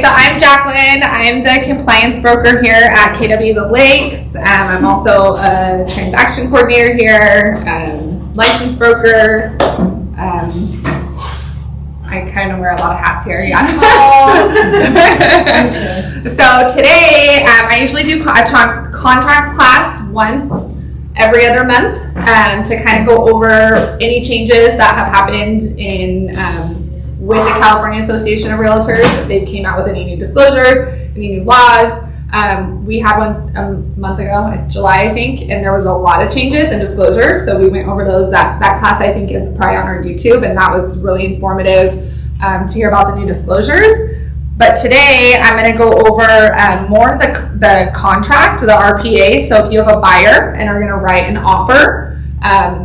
So I'm Jacqueline. I'm the compliance broker here at KW The Lakes. I'm also a transaction coordinator here, license broker. I kind of wear a lot of hats here, yeah. So today, I usually do a contracts class once every other month to kind of go over any changes that have happened in with the California Association of Realtors. They came out with any new disclosures, any new laws. We had one a month ago, July, I think, and there was a lot of changes and disclosures. So we went over those. That class, I think, is probably on our YouTube, and that was really informative to hear about the new disclosures. But today, I'm going to go over more of the contract, the RPA. So if you have a buyer and are going to write an offer,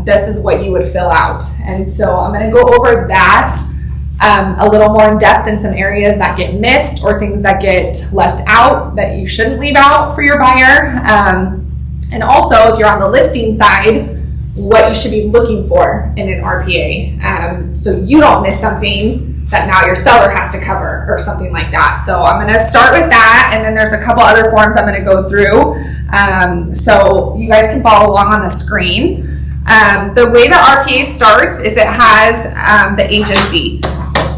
this is what you would fill out. And so I'm going to go over that a little more in depth in some areas that get missed or things that get left out that you shouldn't leave out for your buyer. And also, if you're on the listing side, what you should be looking for in an RPA. So you don't miss something that now your seller has to cover or something like that. So I'm going to start with that, and then there's a couple other forms I'm going to go through. So you guys can follow along on the screen. The way the RPA starts is it has the agency.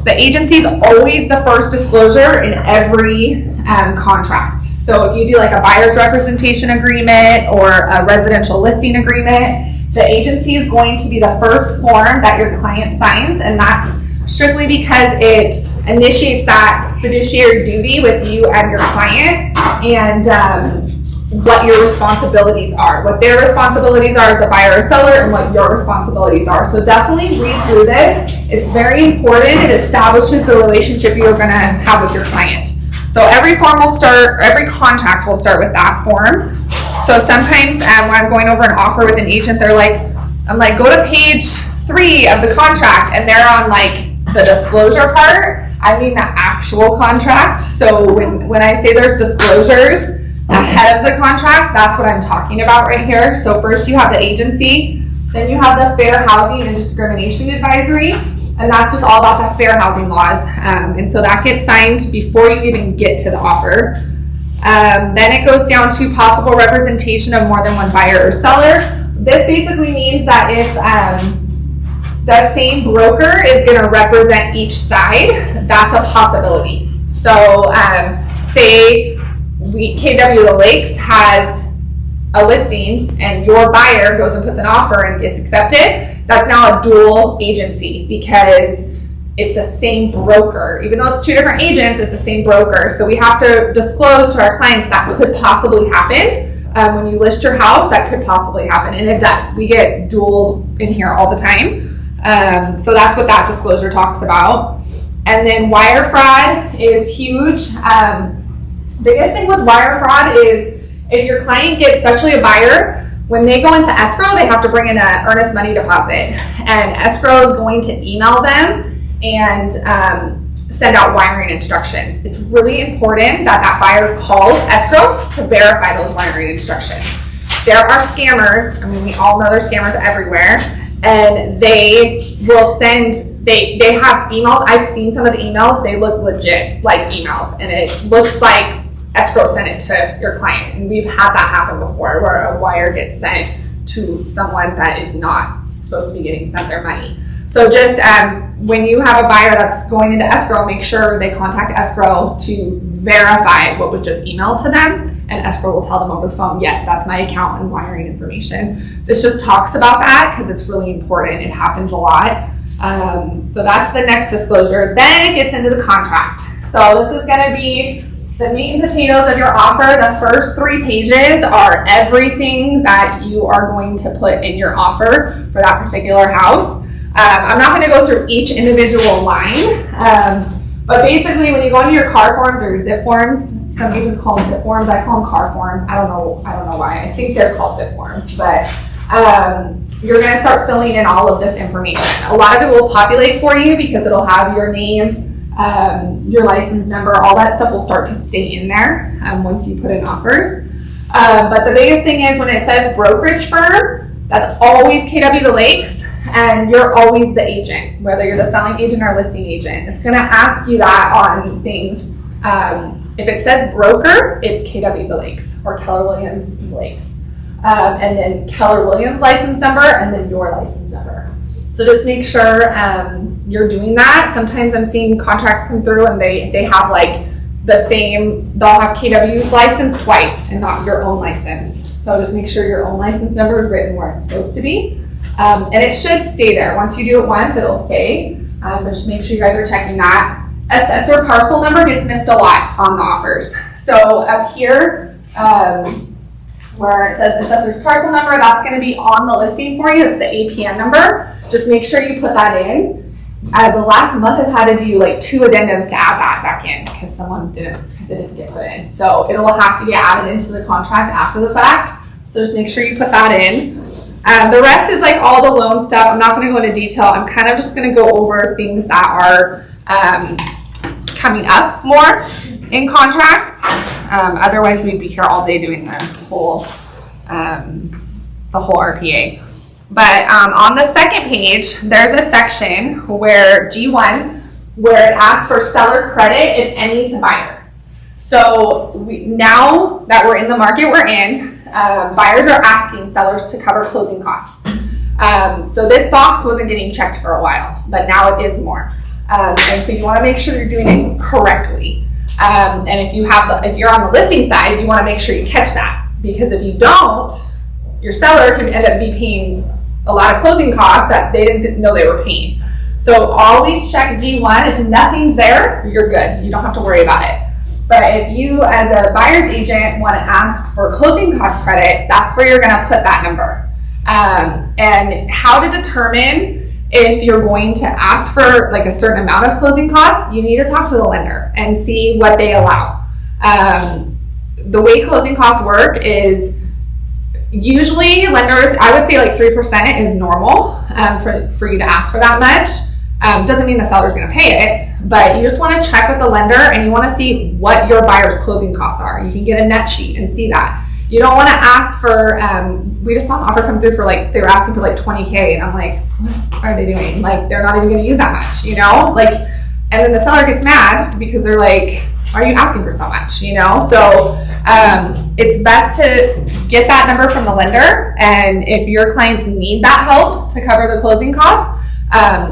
The agency is always the first disclosure in every contract. So if you do like a buyer's representation agreement or a residential listing agreement, the agency is going to be the first form that your client signs, and that's strictly because it initiates that fiduciary duty with you and your client, and what your responsibilities are, what their responsibilities are as a buyer or seller, and what your responsibilities are. So definitely read through this. It's very important. It establishes the relationship you're going to have with your client. So every contract will start with that form. So sometimes when I'm going over an offer with an agent, I'm like, go to page 3 of the contract, and they're on like the disclosure part. I mean the actual contract. So when I say there's disclosures ahead of the contract, that's what I'm talking about right here. So first you have the agency, then you have the Fair Housing and Discrimination Advisory, and that's just all about the fair housing laws. And so that gets signed before you even get to the offer. Then it goes down to possible representation of more than one buyer or seller. This basically means that if the same broker is going to represent each side, that's a possibility. So say KW The Lakes has a listing and your buyer goes and puts an offer and gets accepted, that's now a dual agency because it's the same broker. Even though it's 2 different agents, it's the same broker. So we have to disclose to our clients that could possibly happen. When you list your house, that could possibly happen, and it does. We get dual in here all the time. So that's what that disclosure talks about. And then wire fraud is huge. Biggest thing with wire fraud is if your client gets, especially a buyer, when they go into escrow, they have to bring in an earnest money deposit. And escrow is going to email them and send out wiring instructions. It's really important that that buyer calls escrow to verify those wiring instructions. There are scammers. I mean, we all know there's scammers everywhere. And they will they have emails. I've seen some of the emails. They look legit like emails. And it looks like escrow sent it to your client. And we've had that happen before where a wire gets sent to someone that is not supposed to be getting sent their money. So just when you have a buyer that's going into escrow, make sure they contact escrow to verify what was just emailed to them. And escrow will tell them over the phone, yes, that's my account and wiring information. This just talks about that because it's really important. It happens a lot. So that's the next disclosure. Then it gets into the contract. So this is going to be the meat and potatoes of your offer. The first 3 pages are everything that you are going to put in your offer for that particular house. I'm not going to go through each individual line, but basically when you go into your CAR forms or your ZIP forms, some agents call them ZIP forms, I call them CAR forms. I don't know why. I think they're called ZIP forms, but you're going to start filling in all of this information. A lot of it will populate for you because it'll have your name, your license number, all that stuff will start to stay in there once you put in offers. But the biggest thing is when it says brokerage firm, that's always KW The Lakes. And you're always the agent, whether you're the selling agent or listing agent. It's going to ask you that on things If it says broker, it's KW The Lakes or Keller Williams The Lakes. And then Keller Williams license number and then your license number. So just make sure you're doing that. Sometimes I'm seeing contracts come through and they have like the same, they'll have KW's license twice and not your own license. So just make sure your own license number is written where it's supposed to be. And it should stay there. Once you do it once, it'll stay. But just make sure you guys are checking that. Assessor parcel number gets missed a lot on the offers. So up here, where it says assessor's parcel number, that's going to be on the listing for you. It's the APN number. Just make sure you put that in. The last month I've had to do like 2 addendums to add that back in because someone didn't, because it didn't get put in. So it'll have to get added into the contract after the fact. So just make sure you put that in. The rest is like all the loan stuff. I'm not going to go into detail. I'm kind of just going to go over things that are coming up more in contracts. Otherwise we'd be here all day doing the whole RPA. But on the second page, there's a section where G1, where it asks for seller credit, if any, to buyer. So now that we're in the market we're in, buyers are asking sellers to cover closing costs. So this box wasn't getting checked for a while, but now it is more. And so you want to make sure you're doing it correctly. And if you're on the listing side, you want to make sure you catch that, because if you don't, your seller can end up be paying a lot of closing costs that they didn't know they were paying. So always check G1. If nothing's there, you're good. You don't have to worry about it. But if you, as a buyer's agent, want to ask for closing cost credit, that's where you're going to put that number. And how to determine if you're going to ask for like a certain amount of closing costs, you need to talk to the lender and see what they allow. The way closing costs work is usually lenders, I would say like 3% is normal for you to ask for that much. Doesn't mean the seller's going to pay it, but you just want to check with the lender and you want to see what your buyer's closing costs are. You can get a net sheet and see that. You don't want to ask for, we just saw an offer come through for like, they were asking for like $20K and I'm like, what are they doing? Like, they're not even going to use that much, you know? Like, and then the seller gets mad because they're like, why are you asking for so much, you know? So it's best to get that number from the lender, and if your clients need that help to cover the closing costs,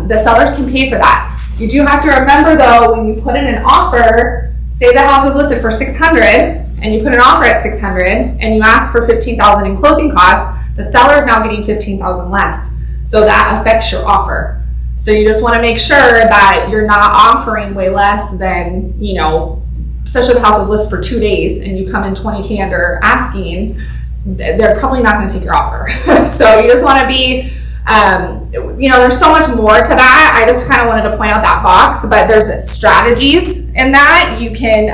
the sellers can pay for that. You do have to remember though, when you put in an offer, say the house is listed for $600 and you put an offer at $600 and you ask for $15,000 in closing costs, the seller is now getting $15,000 less. So that affects your offer. So you just want to make sure that you're not offering way less than, you know, especially if the house is listed for 2 days and you come in $20K under asking, they're probably not going to take your offer. So you just want to be, you know, there's so much more to that. I just kind of wanted to point out that box, but there's strategies in that. You can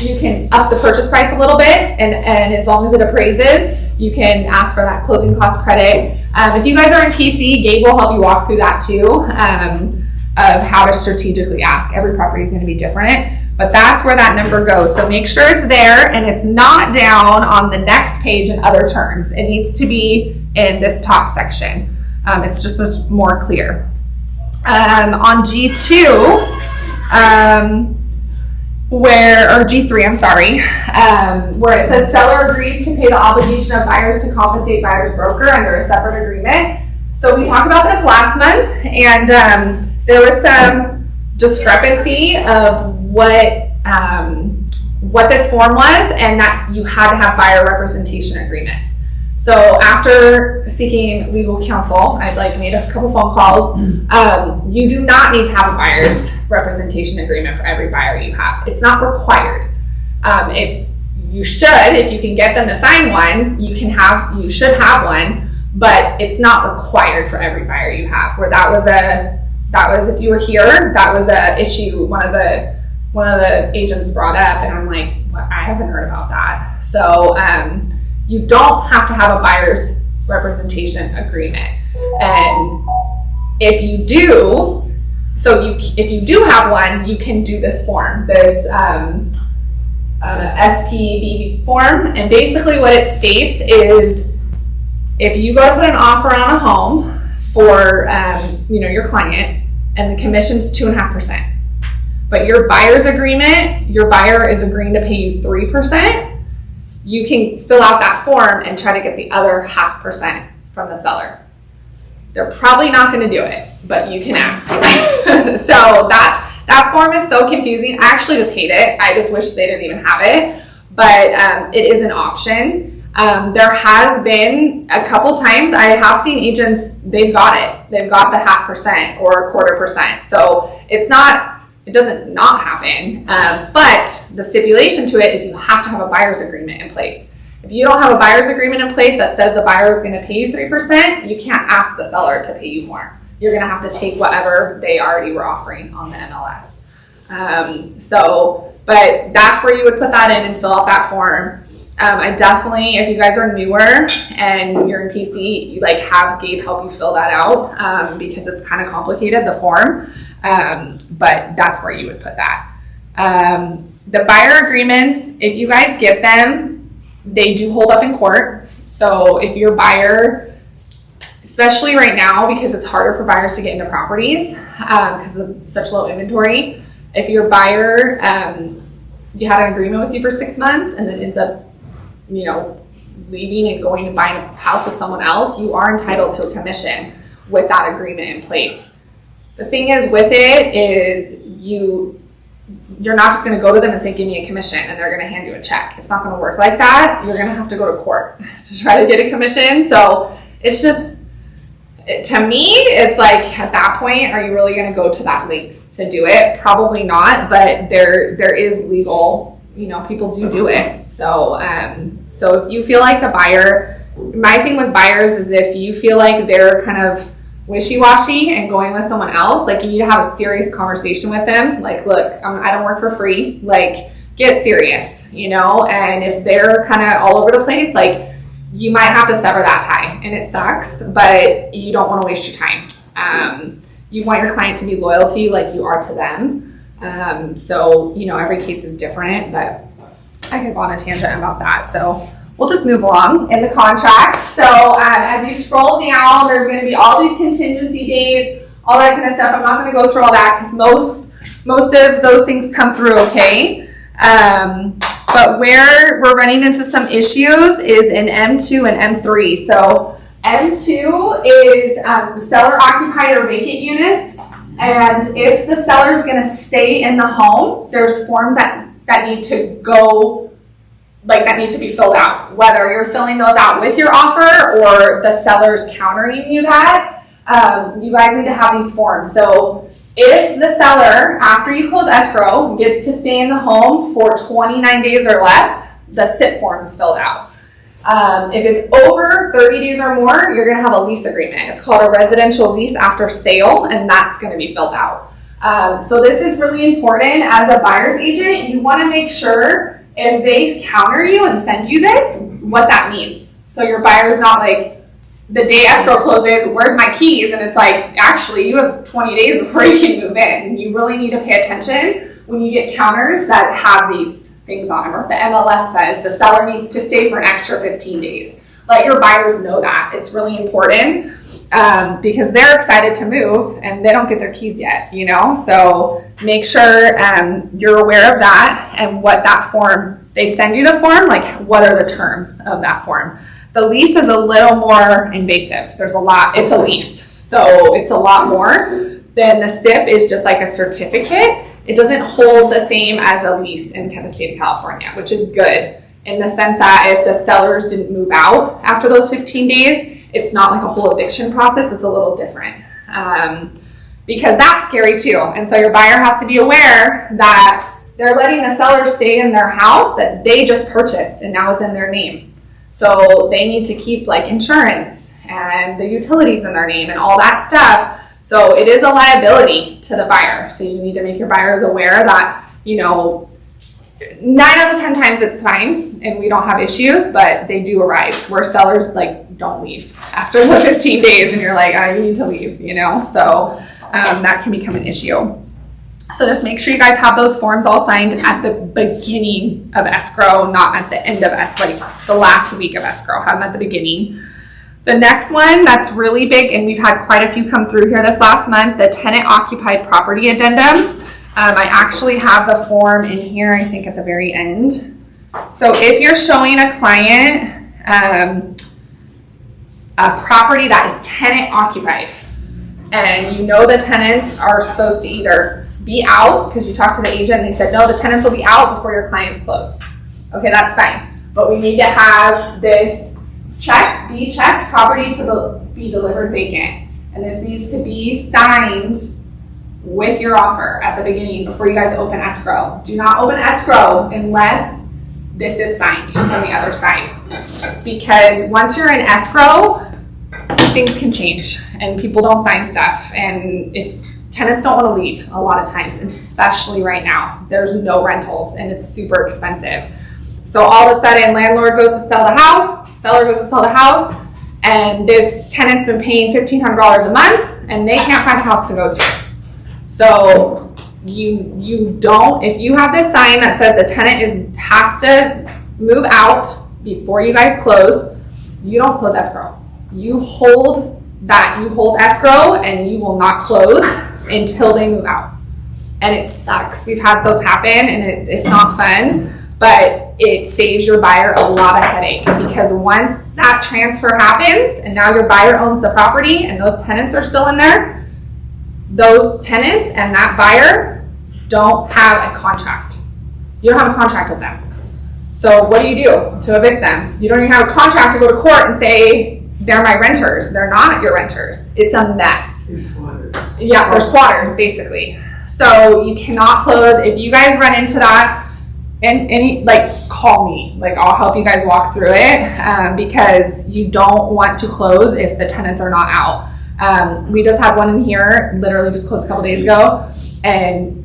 you can up the purchase price a little bit, and as long as it appraises, you can ask for that closing cost credit. If you guys are in TC, Gabe will help you walk through that too, of how to strategically ask. Every property is going to be different, but that's where that number goes. So make sure it's there and it's not down on the next page in other terms. It needs to be in this top section. It's just much more clear. On G2, or G3, I'm sorry, where it says seller agrees to pay the obligation of buyers to compensate buyer's broker under a separate agreement. So we talked about this last month, and there was some discrepancy of what this form was, and that you had to have buyer representation agreements. So after seeking legal counsel, I've made a couple phone calls. You do not need to have a buyer's representation agreement for every buyer you have. It's not required. You should, if you can get them to sign one, you should have one, but it's not required for every buyer you have. Where that was if you were here, that was a issue one of the agents brought up, and I'm like, I haven't heard about that. So you don't have to have a buyer's representation agreement. And if you do, if you do have one, you can do this form, this SPB form. And basically what it states is, if you go to put an offer on a home for your client, and the commission's 2.5%. But your buyer's agreement, your buyer is agreeing to pay you 3%. You can fill out that form and try to get the other 0.5% from the seller. They're probably not going to do it, but you can ask. So that form is so confusing. I actually just hate it. I just wish they didn't even have it, but it is an option. There has been a couple times I have seen agents, they've got it. They've got the 0.5% or 1/4%. So it doesn't not happen. But the stipulation to it is you have to have a buyer's agreement in place. If you don't have a buyer's agreement in place that says the buyer is going to pay you 3%, you can't ask the seller to pay you more. You're going to have to take whatever they already were offering on the MLS. But that's where you would put that in and fill out that form. I definitely, if you guys are newer and you're in PC, you have Gabe help you fill that out because it's kind of complicated, the form. But that's where you would put that. The buyer agreements, if you guys get them, they do hold up in court. So if your buyer, especially right now because it's harder for buyers to get into properties because of such low inventory, if your buyer, you had an agreement with you for 6 months and then ends up leaving and going to buy a house with someone else, you are entitled to a commission with that agreement in place. The thing is with it is you're not just going to go to them and say, give me a commission, and they're going to hand you a check. It's not going to work like that. You're going to have to go to court to try to get a commission. So it's just, to me, it's at that point, are you really going to go to that lengths to do it? Probably not, but there is legal, people do it. So if you feel like the buyer, my thing with buyers is if you feel like they're kind of wishy-washy and going with someone else, you need to have a serious conversation with them. Look, I don't work for free. Get serious, and if they're kind of all over the place, you might have to sever that tie, and it sucks, but you don't want to waste your time. You want your client to be loyal to you like you are to them. So every case is different, but I could go on a tangent about that. So we'll just move along in the contract. So as you scroll down, there's going to be all these contingency dates, all that kind of stuff. I'm not going to go through all that because most of those things come through okay. But where we're running into some issues is in M2 and M3. So M2 is seller occupied or vacant units. And if the seller is going to stay in the home, there's forms that need to go, that need to be filled out. Whether you're filling those out with your offer or the seller's countering you that, you guys need to have these forms. So if the seller, after you close escrow, gets to stay in the home for 29 days or less, the SIP form is filled out. If it's over 30 days or more, you're going to have a lease agreement. It's called a residential lease after sale, and that's going to be filled out. So this is really important. As a buyer's agent, you want to make sure if they counter you and send you this, what that means. So your buyer's not the day escrow closes, where's my keys? And it's actually, you have 20 days before you can move in. You really need to pay attention when you get counters that have these things on them. Or if the MLS says the seller needs to stay for an extra 15 days. Let your buyers know that. It's really important because they're excited to move and they don't get their keys yet, So make sure you're aware of that and what that form, they send you the form, what are the terms of that form. The lease is a little more invasive. It's a lease. So it's a lot more than the SIP is just a certificate. It doesn't hold the same as a lease in the state of California, which is good in the sense that if the sellers didn't move out after those 15 days, it's not a whole eviction process. It's a little different because that's scary too. And so your buyer has to be aware that they're letting the seller stay in their house that they just purchased and now is in their name. So they need to keep insurance and the utilities in their name and all that stuff. So it is a liability to the buyer. So you need to make your buyers aware that, 9 out of 10 times it's fine and we don't have issues, but they do arise where sellers don't leave after the 15 days and you're you need to leave, So that can become an issue. So just make sure you guys have those forms all signed at the beginning of escrow, not at the end of the last week of escrow. Have them at the beginning. The next one that's really big, and we've had quite a few come through here this last month, the tenant occupied property addendum. I actually have the form in here, I think at the very end. So if you're showing a client a property that is tenant occupied, and you know the tenants are supposed to either be out, because you talked to the agent and they said, no, the tenants will be out before your clients close. Okay, that's fine. But we need to have this be checked, property to be delivered vacant. And this needs to be signed with your offer at the beginning before you guys open escrow. Do not open escrow unless this is signed from the other side. Because once you're in escrow, things can change and people don't sign stuff, and tenants don't want to leave a lot of times, especially right now. There's no rentals and it's super expensive. So all of a sudden, landlord goes to sell the house, seller goes to sell the house, and this tenant's been paying $1,500 a month and they can't find a house to go to. So you don't, if you have this sign that says the tenant has to move out before you guys close, you don't close escrow. You hold escrow and you will not close until they move out. And it sucks. We've had those happen and it's not fun, but it saves your buyer a lot of headache, because once that transfer happens and now your buyer owns the property and those tenants are still in there, those tenants and that buyer don't have a contract. You don't have a contract with them. So what do you do to evict them? You don't even have a contract to go to court and say, they're my renters. They're not your renters. It's a mess. They're squatters. Yeah, they're squatters, basically. So you cannot close. If you guys run into that, and call me. I'll help you guys walk through it, because you don't want to close if the tenants are not out. We just had one in here, literally just closed a couple days ago, and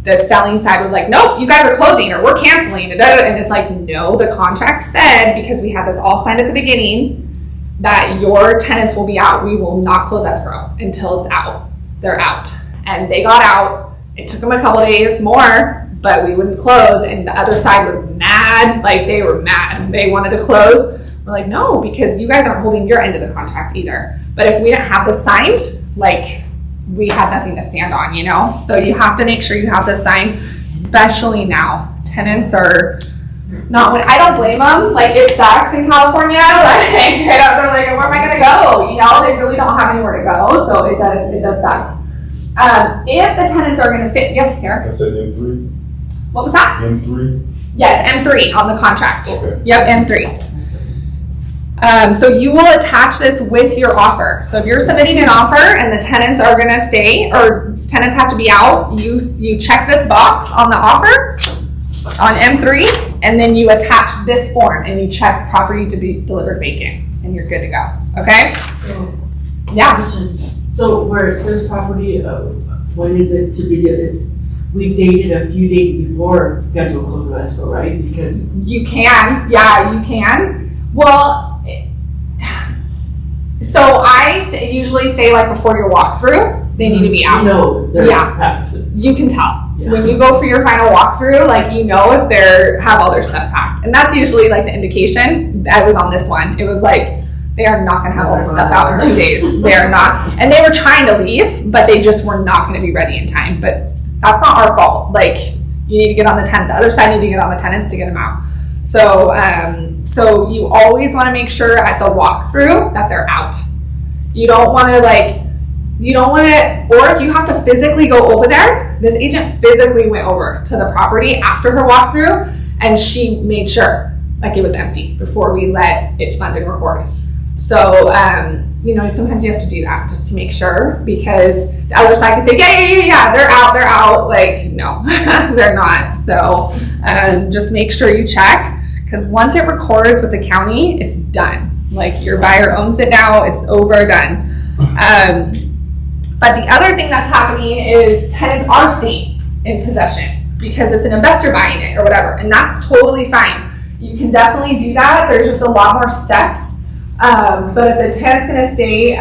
the selling side was like, nope, you guys are closing or we're canceling. And it's like, no, the contract said, because we had this all signed at the beginning, that your tenants will be out. We will not close escrow until it's out. They're out. And they got out. It took them a couple days more, but we wouldn't close. And the other side was mad. They were mad. They wanted to close. We're like, no, because you guys aren't holding your end of the contract either. But if we didn't have this signed, we had nothing to stand on, So you have to make sure you have this signed, especially now. Tenants are not, I don't blame them. It sucks in California. They're like, where am I going to go? They really don't have anywhere to go. So it does suck. If the tenants are going to stay, yes, Tara? I said M3. What was that? M3. Yes, M3 on the contract. Okay. Yep, M3. So you will attach this with your offer. So if you're submitting an offer and the tenants are going to stay, or tenants have to be out, you check this box on the offer on M3, and then you attach this form and you check property to be delivered vacant, and you're good to go. Okay? So, Yeah. question. So where it says property, when is it to be? We dated a few days before scheduled close of escrow, right? Because You can. Yeah, you can. Well, so I usually say before your walkthrough, they need to be out. They're Yeah. packed. You can tell. Yeah. When you go for your final walkthrough, if they have all their stuff packed. And that's usually the indication. I was on this one. It was they are not going to have all this stuff out in 2 days. They are not. And they were trying to leave, but they just were not going to be ready in time. But that's not our fault. You need to get on the tenant. The other side need to get on the tenants to get them out. So you always want to make sure at the walkthrough that they're out. You don't want to or if you have to physically go over there, this agent physically went over to the property after her walkthrough, and she made sure it was empty before we let it fund and record. So, sometimes you have to do that just to make sure, because the other side can say, yeah, they're out. No, they're not. So, just make sure you check, because once it records with the county, it's done. Your buyer owns it now, it's over, done. But the other thing that's happening is tenants are staying in possession because it's an investor buying it or whatever, and that's totally fine. You can definitely do that. There's just a lot more steps. But if the tenant's going to stay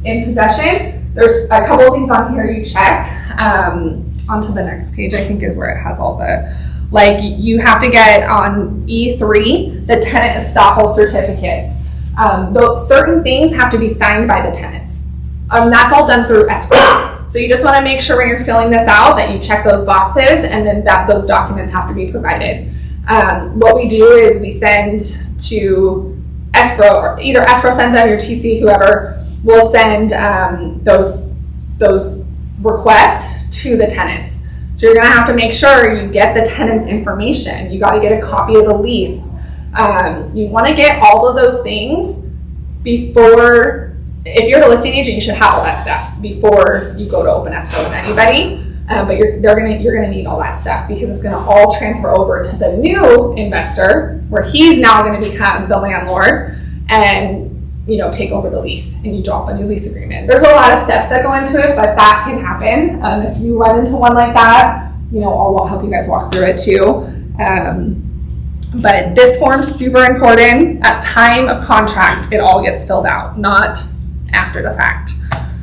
in possession, there's a couple of things on here you check. Onto the next page, I think, is where it has all the, you have to get on E3 the tenant estoppel certificates. Certain things have to be signed by the tenants. That's all done through escrow. So you just want to make sure when you're filling this out that you check those boxes, and then that those documents have to be provided. What we do is we send to escrow, or either escrow sends out, your TC, whoever will send those requests to the tenants. So you're gonna have to make sure you get the tenant's information. You gotta get a copy of the lease. You wanna get all of those things before, if you're the listing agent, you should have all that stuff before you go to open escrow with anybody. But you're gonna need all that stuff because it's gonna all transfer over to the new investor, where he's now gonna become the landlord and take over the lease, and you drop a new lease agreement. There's a lot of steps that go into it, but that can happen. If you run into one like that, I'll help you guys walk through it too. But this form's super important. At time of contract, it all gets filled out, not after the fact.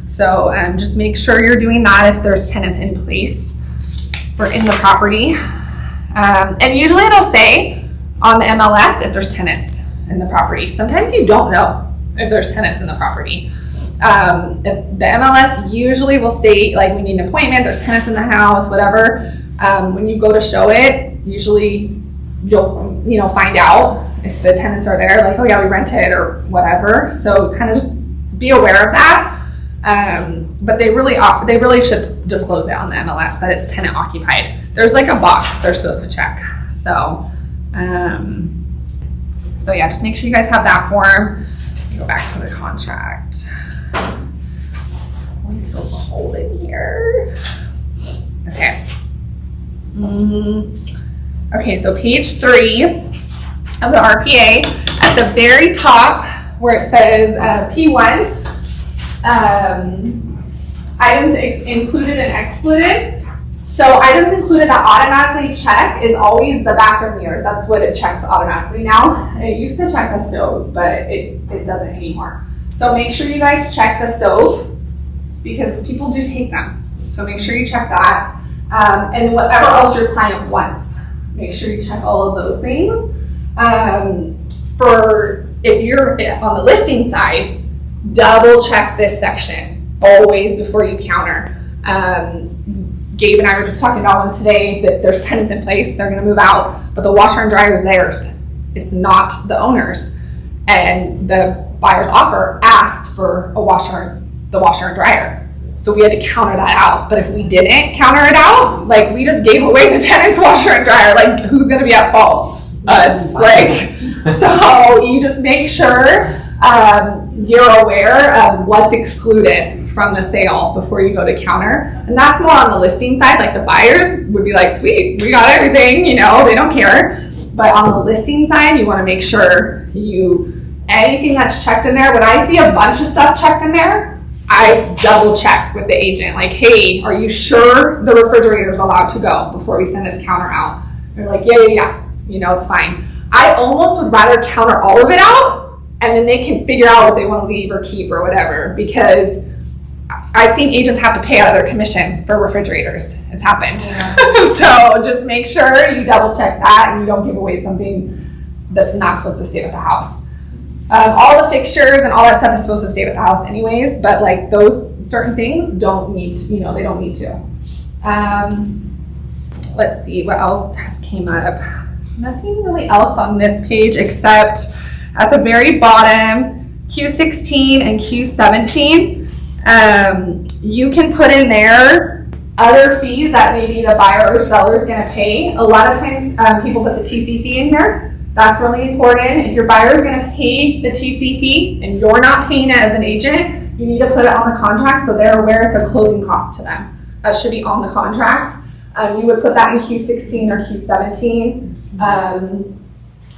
So just make sure you're doing that if there's tenants in place or in the property. And usually it'll say on the MLS if there's tenants in the property. Sometimes you don't know if there's tenants in the property. The MLS usually will state, like, we need an appointment, there's tenants in the house, whatever. When you go to show it, usually you'll find out if the tenants are there, like, oh yeah, we rented or whatever. So kind of just be aware of that. But they really should disclose it on the MLS that it's tenant occupied. There's like a box they're supposed to check. So yeah, just make sure you guys have that form. Go back to the contract. We still hold it here. Okay. Okay, so page 3 of the RPA, at the very top where it says P1, items included and excluded. So items included that automatically check is always the bathroom mirrors. That's what it checks automatically now. It used to check the stoves, but it doesn't anymore. So make sure you guys check the stove because people do take them. So make sure you check that. And whatever else your client wants, make sure you check all of those things. For if you're on the listing side, double check this section always before you counter. Gabe and I were just talking about one today that there's tenants in place, they're gonna move out, but the washer and dryer is theirs. It's not the owner's. And the buyer's offer asked for the washer and dryer. So we had to counter that out. But if we didn't counter it out, like, we just gave away the tenant's washer and dryer, like, who's gonna be at fault? Us. So you just make sure you're aware of what's excluded from the sale before you go to counter. And that's more on the listing side. Like, the buyers would be like, sweet, we got everything, they don't care. But on the listing side, you want to make sure anything that's checked in there, when I see a bunch of stuff checked in there, I double check with the agent, like, hey, are you sure the refrigerator is allowed to go before we send this counter out? They're like, yeah, it's fine. I almost would rather counter all of it out, and then they can figure out what they want to leave or keep or whatever, because I've seen agents have to pay out of their commission for refrigerators. It's happened. Yeah. So just make sure you double check that and you don't give away something that's not supposed to stay with the house. All the fixtures and all that stuff is supposed to stay with the house anyways, but like those certain things don't need to, they don't need to. Let's see what else has came up. Nothing really else on this page except at the very bottom, Q16 and Q17. You can put in there other fees that maybe the buyer or seller is going to pay. A lot of times people put the TC fee in here. That's really important. If your buyer is going to pay the TC fee and you're not paying it as an agent, you need to put it on the contract so they're aware it's a closing cost to them. That should be on the contract. You would put that in Q16 or Q17.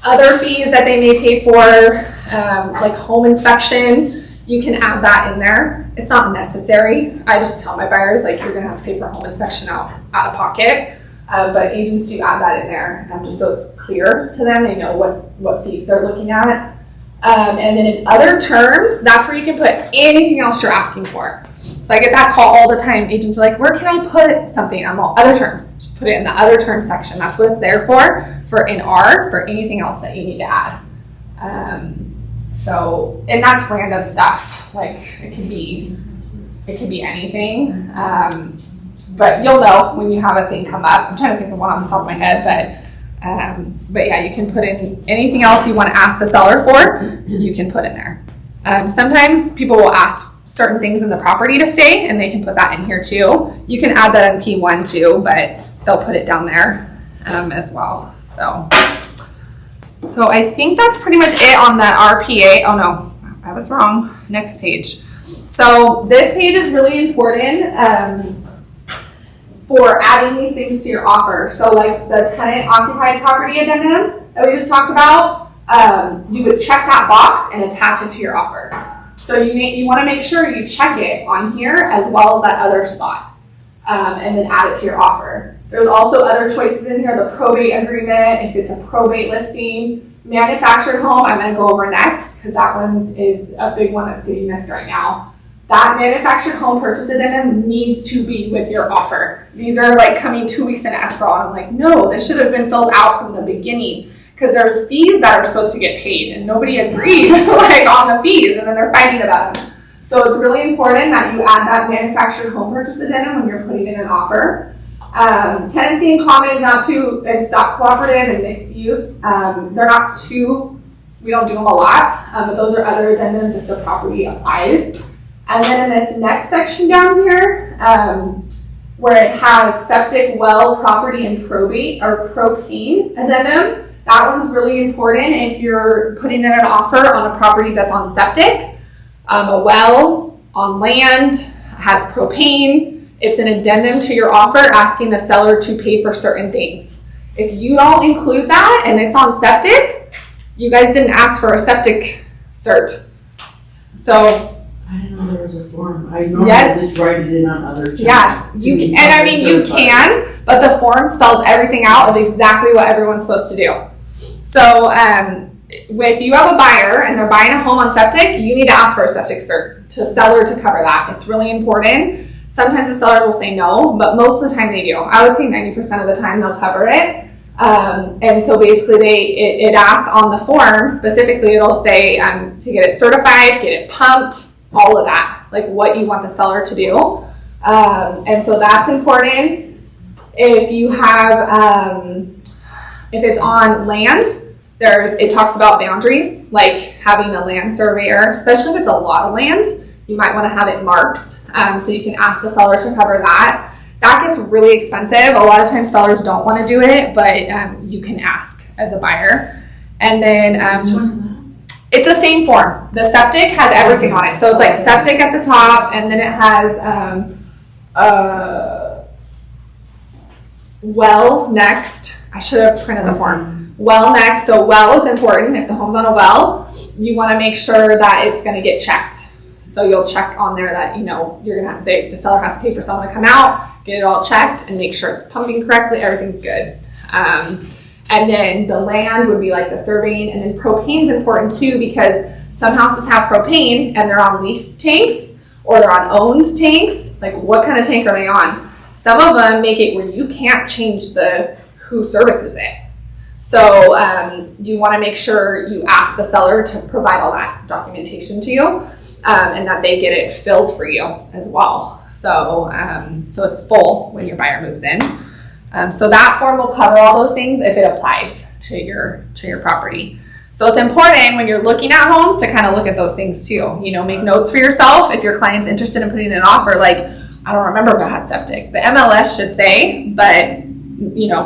Other fees that they may pay for, like home inspection, you can add that in there. It's not necessary. I just tell my buyers, like, you're gonna have to pay for home inspection out of pocket. But agents do add that in there, just so it's clear to them. They know what fees they're looking at. And then in other terms, that's where you can put anything else you're asking for. So I get that call all the time. Agents are like, where can I put something? I'm all, other terms. Just put it in the other terms section. That's what it's there for anything else that you need to add. And that's random stuff. Like, it can be It could be anything. But you'll know when you have a thing come up. I'm trying to think of one off the top of my head, but yeah, you can put in anything else you want to ask the seller for, you can put in there. Sometimes people will ask certain things in the property to stay, and they can put that in here too. You can add that in P1 too, but they'll put it down there as well. So I think that's pretty much it on the RPA. Oh no, I was wrong. Next page. So this page is really important for adding these things to your offer. So like the tenant occupied property addendum that we just talked about, you would check that box and attach it to your offer. So you want to make sure you check it on here as well as that other spot, and then add it to your offer. There's also other choices in here, the probate agreement, if it's a probate listing, manufactured home, I'm going to go over next because that one is a big one that's getting missed right now. That manufactured home purchase addendum needs to be with your offer. These are like coming 2 weeks in escrow, and I'm like, no, this should have been filled out from the beginning because there's fees that are supposed to get paid and nobody agreed like on the fees, and then they're fighting about them. So it's really important that you add that manufactured home purchase addendum when you're putting in an offer. Tenancy in common, it's not cooperative and mixed use. They're not too, we don't do them a lot, but those are other addendums if the property applies. And then in this next section down here, where it has septic, well, property, and probate or propane addendum, that one's really important if you're putting in an offer on a property that's on septic, a well, on land, has propane. It's an addendum to your offer asking the seller to pay for certain things. If you don't include that and it's on septic, you guys didn't ask for a septic cert. So I didn't know there was a form. I normally just write it in on other terms. Yes, you can, and I mean you can, but the form spells everything out of exactly what everyone's supposed to do. So if you have a buyer and they're buying a home on septic, you need to ask for a septic cert to seller to cover that. It's really important. Sometimes the sellers will say no, but most of the time they do. I would say 90% of the time they'll cover it. And so basically it asks on the form, specifically it'll say to get it certified, get it pumped, all of that, like what you want the seller to do. And so that's important. If you have, if it's on land, it talks about boundaries, like having a land surveyor, especially if it's a lot of land, you might want to have it marked. So you can ask the seller to cover that. That gets really expensive. A lot of times sellers don't want to do it, but you can ask as a buyer. And then Which one is that? it's the same form. The septic has everything on it. So it's like septic at the top, and then it has well next. I should have printed the form. Well next. So well is important. If the home's on a well, you want to make sure that it's going to get checked. So you'll check on there that, you're going to, the seller has to pay for someone to come out, get it all checked, and make sure it's pumping correctly, everything's good. And then the land would be like the surveying, and then propane's important too, because some houses have propane and they're on leased tanks or they're on owned tanks. Like what kind of tank are they on? Some of them make it where you can't change who services it. So you want to make sure you ask the seller to provide all that documentation to you. And that they get it filled for you as well. So it's full when your buyer moves in. So that form will cover all those things if it applies to your property. So it's important when you're looking at homes to kind of look at those things too. Make notes for yourself if your client's interested in putting in an offer. Like, I don't remember if I had septic. The MLS should say, but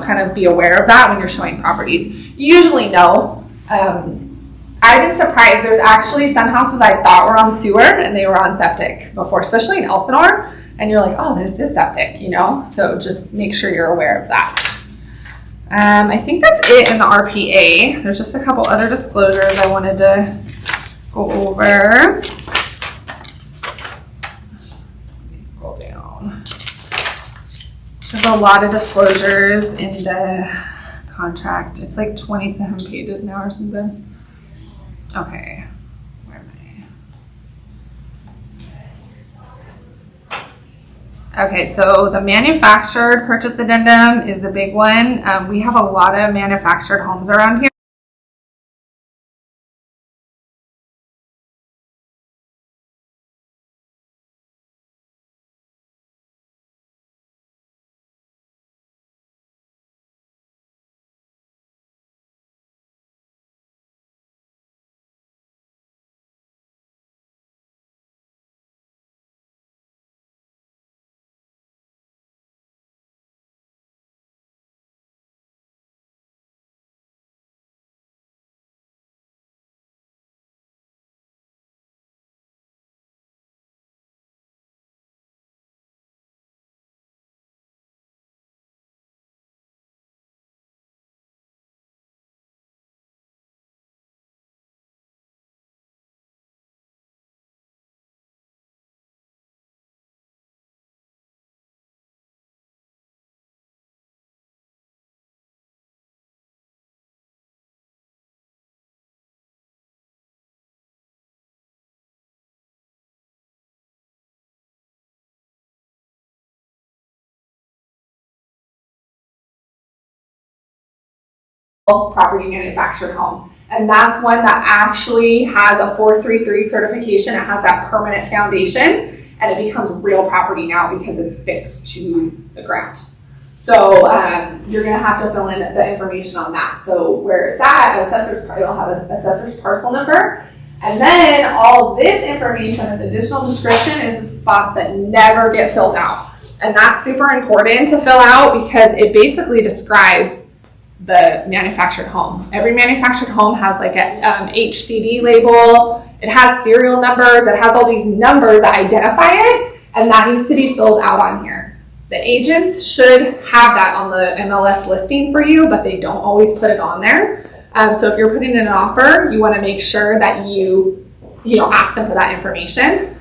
kind of be aware of that when you're showing properties. You usually know. I've been surprised. There's actually some houses I thought were on sewer and they were on septic before, especially in Elsinore. And you're like, oh, this is septic, So just make sure you're aware of that. I think that's it in the RPA. There's just a couple other disclosures I wanted to go over. Let me scroll down. There's a lot of disclosures in the contract. It's like 27 pages now or something. Okay, where am I? Okay, so the manufactured purchase addendum is a big one. We have a lot of manufactured homes around here. property manufactured home. And that's one that actually has a 433 certification. It has that permanent foundation, and it becomes real property now because it's fixed to the ground. So you're gonna have to fill in the information on that. So where it's at, it'll have an assessor's parcel number. And then all this information, this additional description, is the spots that never get filled out. And that's super important to fill out because it basically describes the manufactured home. Every manufactured home has like a HCD label. It has serial numbers. It has all these numbers that identify it, and that needs to be filled out on here. The agents should have that on the MLS listing for you, but they don't always put it on there. So if you're putting in an offer, you want to make sure that you ask them for that information.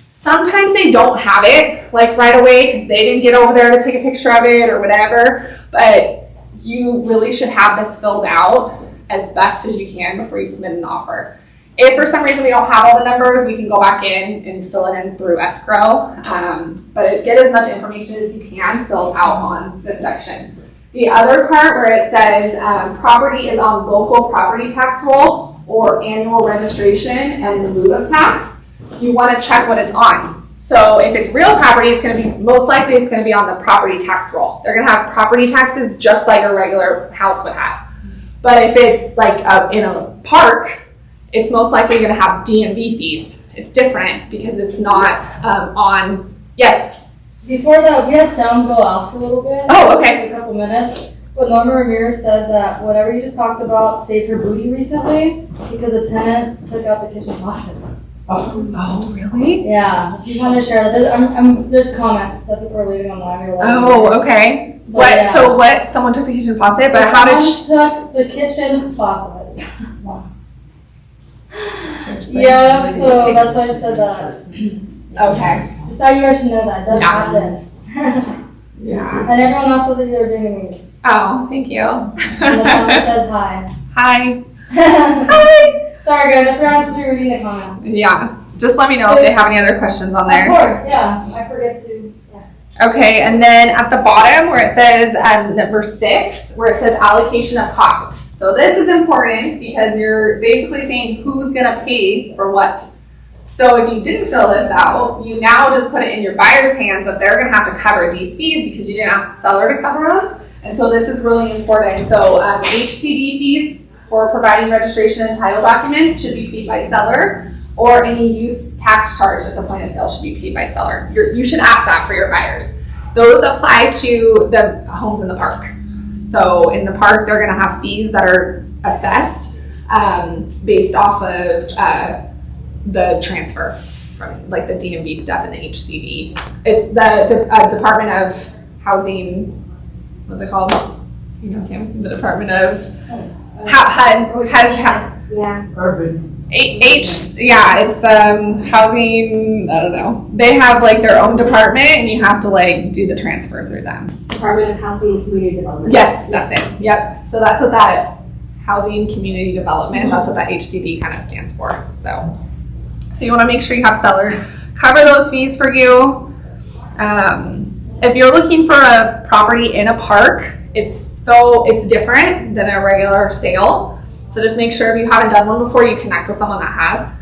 Sometimes they don't have it like right away because they didn't get over there to take a picture of it or whatever, but you really should have this filled out as best as you can before you submit an offer. If for some reason we don't have all the numbers, we can go back in and fill it in through escrow, but get as much information as you can filled out on this section. The other part where it says property is on local property tax roll or annual registration and in lieu of tax, you want to check what it's on. So if it's real property, it's going to be, most likely it's going to be on the property tax roll. They're going to have property taxes just like a regular house would have. But if it's like in a park, it's most likely going to have DMV fees. It's different because it's not on, yes? Before that, we had sound go off a little bit. Oh, okay. A couple minutes. But Norma Ramirez said that whatever you just talked about saved her booty recently because a tenant took out the kitchen faucet. Oh, really? Yeah, she just wanted to share that. There's comments that people are leaving online. Oh, okay. So, yeah. So what? Someone took the kitchen faucet, but how did she? Took the kitchen faucet. Seriously? Yeah, so that's why I said that. Okay. Just thought you guys should know that. It does happen. Yeah. And everyone else that you're doing me. Oh, thank you. And the someone says hi. Hi. Hi. Sorry guys, I forgot to be reading the comments. Yeah. Just let me know if they have any other questions on there. Of course, yeah. I forget to. Yeah. Okay, and then at the bottom where it says number 6, where it says allocation of costs. So this is important because you're basically saying who's gonna pay for what. So if you didn't fill this out, you now just put it in your buyer's hands that they're gonna have to cover these fees because you didn't ask the seller to cover them. And so this is really important. So HCD fees for providing registration and title documents should be paid by seller, or any use tax charge at the point of sale should be paid by seller. You should ask that for your buyers. Those apply to the homes in the park. So in the park, they're gonna have fees that are assessed based off of the transfer from like the DMV stuff and the HCD. It's the Department of Housing, what's it called? You know, Kim, the Department of Urban. It's housing, I don't know. They have like their own department and you have to like do the transfer through them. Department of Housing and Community Development. Yes, that's it. Yep. So that's what that Housing Community Development, that's what that HCD kind of stands for. So you want to make sure you have seller cover those fees for you. If you're looking for a property in a park, it's different than a regular sale. So just make sure if you haven't done one before, you connect with someone that has.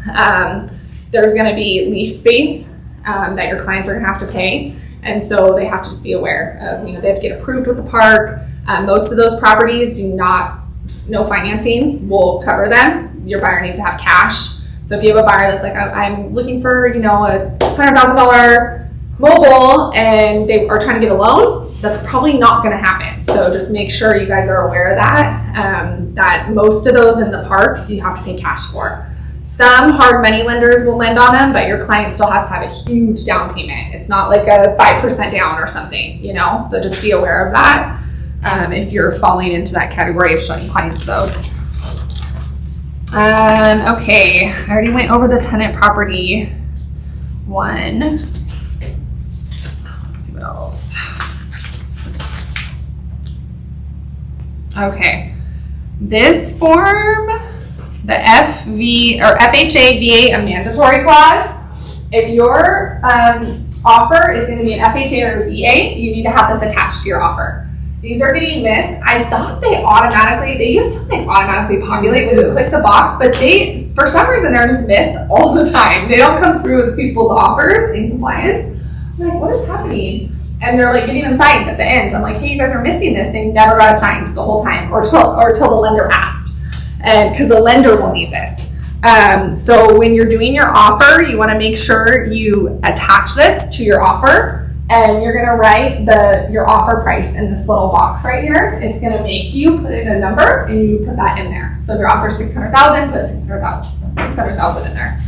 There's going to be lease space that your clients are going to have to pay. And so they have to just be aware of, they have to get approved with the park. Most of those properties no financing will cover them. Your buyer needs to have cash. So if you have a buyer that's like, I'm looking for, a $100,000 mobile and they are trying to get a loan, that's probably not going to happen. So just make sure you guys are aware of that, that most of those in the parks you have to pay cash for. Some hard money lenders will lend on them, but your client still has to have a huge down payment. It's not like a 5% down or something, so just be aware of that if you're falling into that category of showing clients those. Okay, I already went over the tenant property one. Let's see what else. Okay, this form, the FHA VA, a mandatory clause. If your offer is going to be an FHA or VA, you need to have this attached to your offer. These are getting missed. I thought they used to automatically populate when you click the box, but for some reason, they're just missed all the time. They don't come through with people's offers in compliance. I'm like, what is happening? And they're like getting them signed at the end. I'm like, hey, you guys are missing this. They never got it signed the whole time, or till the lender asked, and because the lender will need this. So when you're doing your offer, you want to make sure you attach this to your offer. And you're gonna write your offer price in this little box right here. It's gonna make you put in a number and you put that in there. So if your offer is $600,000, put $600,000 in there.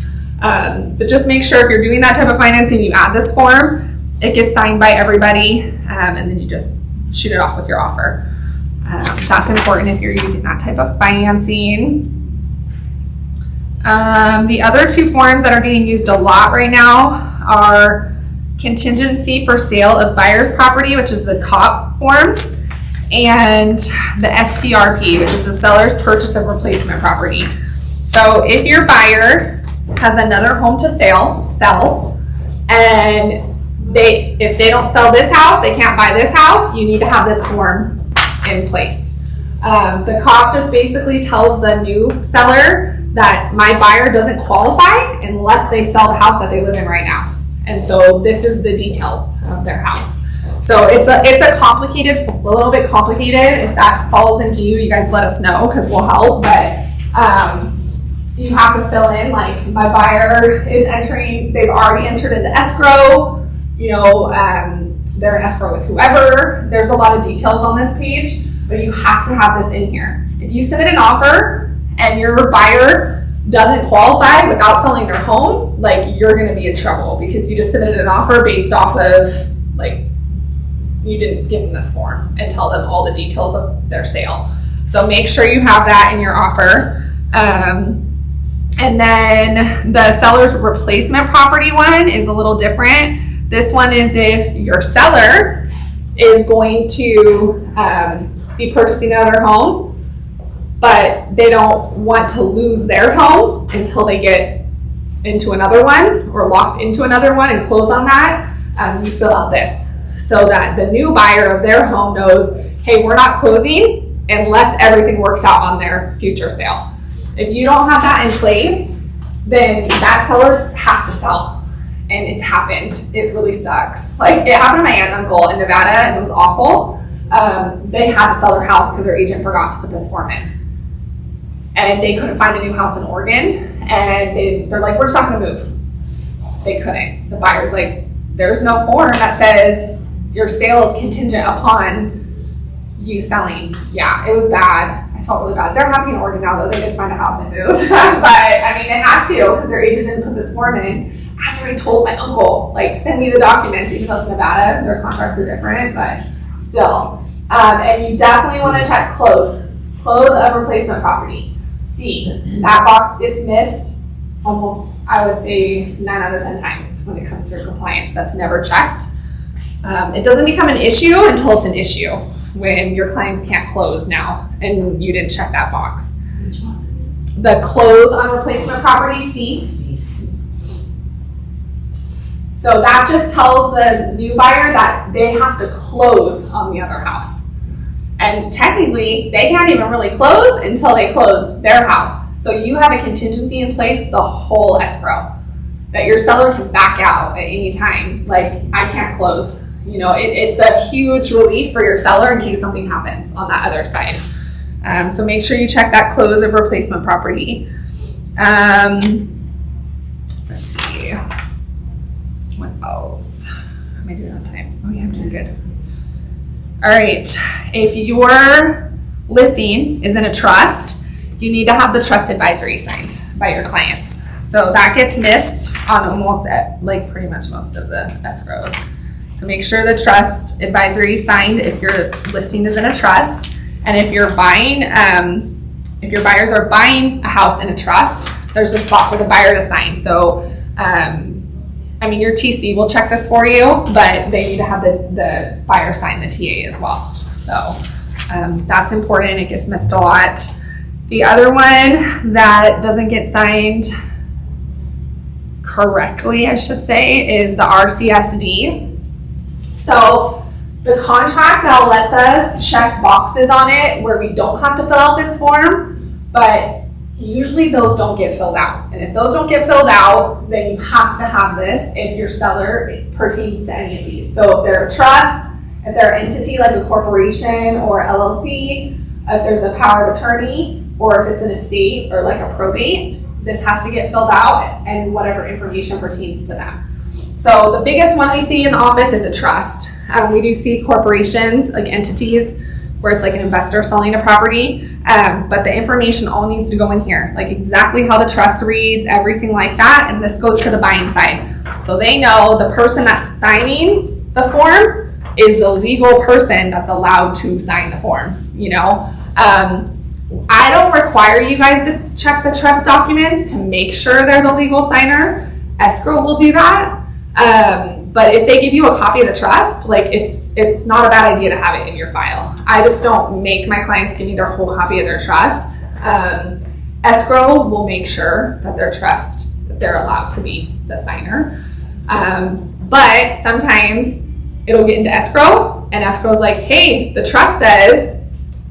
But just make sure if you're doing that type of financing, you add this form, it gets signed by everybody, and then you just shoot it off with your offer. That's important if you're using that type of financing. The other two forms that are getting used a lot right now are contingency for sale of buyer's property, which is the COP form, and the SPRP, which is the seller's purchase of replacement property. So if your buyer has another home to sell, and if they don't sell this house, they can't buy this house, you need to have this form in place. The COP just basically tells the new seller that my buyer doesn't qualify unless they sell the house that they live in right now. And so this is the details of their house. So it's a little bit complicated. If that falls into you, you guys let us know because we'll help. But you have to fill in, like, my buyer is they've already entered into escrow, they're in escrow with whoever. There's a lot of details on this page, but you have to have this in here. If you submit an offer and your buyer doesn't qualify without selling their home, like, you're going to be in trouble because you just submitted an offer based off of, like, you didn't give them this form and tell them all the details of their sale. So make sure you have that in your offer. And then the seller's replacement property one is a little different. This one is if your seller is going to be purchasing another home, but they don't want to lose their home until they get into another one or locked into another one and close on that, you fill out this so that the new buyer of their home knows, hey, we're not closing unless everything works out on their future sale. If you don't have that in place, then that seller has to sell. And it's happened. It really sucks. Like, it happened to my aunt and uncle in Nevada, and it was awful. They had to sell their house because their agent forgot to put this form in. And they couldn't find a new house in Oregon, and they're like, we're just not gonna move. They couldn't. The buyer's like, there's no form that says your sale is contingent upon you selling. Yeah, it was bad. I felt really bad. They're happy in Oregon now, though. They did find a house and moved. But I mean, they had to because their agent didn't put this form in. After I told my uncle, like, send me the documents, even though it's Nevada, their contracts are different, but still. And you definitely want to check close of replacement property. See, that box gets missed almost, I would say, 9 out of 10 times when it comes to compliance. That's never checked. It doesn't become an issue until it's an issue when your clients can't close now and you didn't check that box. Which one's it? The close on replacement property, C. So that just tells the new buyer that they have to close on the other house. And technically, they can't even really close until they close their house. So you have a contingency in place the whole escrow that your seller can back out at any time. Like, I can't close. It's a huge relief for your seller in case something happens on that other side. So make sure you check that close of replacement property. Let's see. What else? How am I doing on time? Oh yeah, I'm doing good. All right. If your listing is in a trust, you need to have the trust advisory signed by your clients. So that gets missed on pretty much most of the escrows. So make sure the trust advisory is signed if your listing is in a trust. And if you're buying, if your buyers are buying a house in a trust, there's a spot for the buyer to sign. So, your TC will check this for you, but they need to have the buyer sign the TA as well. So that's important. It gets missed a lot. The other one that doesn't get signed correctly, I should say, is the RCSD. So The contract now lets us check boxes on it where we don't have to fill out this form, but usually those don't get filled out. And if those don't get filled out, then you have to have this if your seller pertains to any of these. So if they're a trust, if they're an entity like a corporation or LLC, if there's a power of attorney, or if it's an estate or like a probate, this has to get filled out and whatever information pertains to them. So the biggest one we see in the office is a trust. We do see corporations, like entities, where it's like an investor selling a property, but the information all needs to go in here, like exactly how the trust reads, everything like that, and this goes to the buying side. So they know the person that's signing the form is the legal person that's allowed to sign the form, you know? I don't require you guys to check the trust documents to make sure they're the legal signer. Escrow will do that. But if they give you a copy of the trust, like it's not a bad idea to have it in your file. I just don't make my clients give me their whole copy of their trust. Escrow will make sure that their trust, that they're allowed to be the signer. But sometimes it'll get into escrow, and escrow's like, hey, the trust says